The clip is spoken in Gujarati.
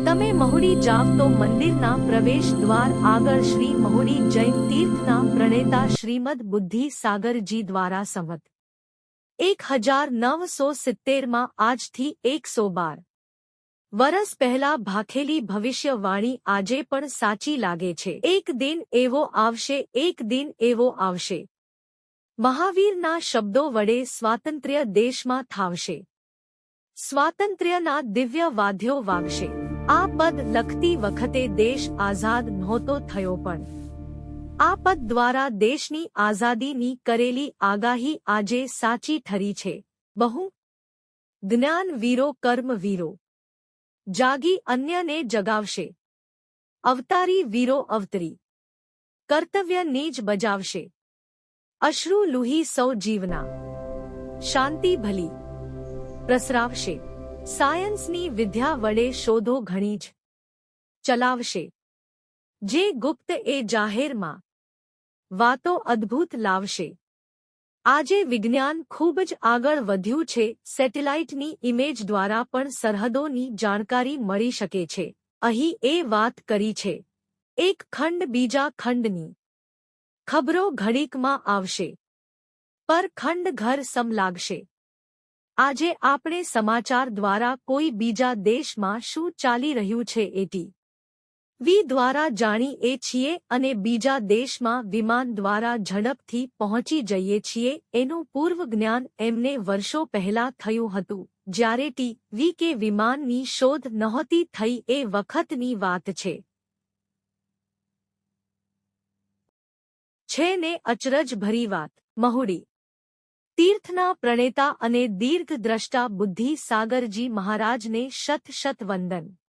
તમે મહુડી જાવ તો મંદિરના પ્રવેશ દ્વાર આગળ શ્રી મહુડી જૈન તીર્થના પ્રણેતા શ્રીમદ બુદ્ધિ સાગરજી દ્વારા સંવત 1970 આજથી 112 વરસ પહેલા ભાખેલી ભવિષ્યવાણી આજે પણ સાચી લાગે છે। એક દિન એવો આવશે, એક દિન એવો આવશે। મહાવીરના શબ્દો વડે સ્વાતંત્ર્ય દેશમાં થાવશે। સ્વાતંત્ર્યના દિવ્ય વાદ્યો વાગશે। આ પદ લખતી વખતે દેશ આઝાદ નહોતો થયો, પણ આ પદ દ્વારા દેશની આઝાદીની કરેલી આગાહી આજે સાચી ઠરી છે। બહુ જ્ઞાન વીરો કર્મ વીરો જાગી અન્યને જગાવશે। અવતારી વીરો અવતરી કર્તવ્ય નિજ બજાવશે। અશ્રુ લુહી સૌ જીવના શાંતિ ભલી પ્રસરાવશે। સાયન્સની વિદ્યા વડે શોધો ઘણી જ ચલાવશે। જે ગુપ્ત એ જાહેરમાં વાતો અદ્ભુત લાવશે। આજે વિજ્ઞાન ખૂબ જ આગળ વધ્યું છે। સેટેલાઇટની ઇમેજ દ્વારા પણ સરહદોની જાણકારી મળી શકે છે। અહીં એ વાત કરી છે, એક ખંડ બીજા ખંડની ખબરો ઘડીકમાં આવશે, પર ખંડ ઘર સમ લાગશે। આજે આપણે સમાચાર દ્વારા કોઈ બીજા દેશમાં શું ચાલી રહ્યું છે વી દ્વારા જાણીએ છીએ અને બીજા દેશમાં વિમાન દ્વારા ઝડપથી પહોંચી જઈએ છીએ। એનું પૂર્વ જ્ઞાન એમને વર્ષો પહેલા થયું હતું, જ્યારે વી કે વિમાનની શોધ નહોતી થઈ। એ વખતની વાત છે ને અચરજ ભરી વાત। મહુડી તીર્થના પ્રણેતા અને દીર્ઘદ્રષ્ટા બુદ્ધિ સાગરજી મહારાજને શત શત વંદન।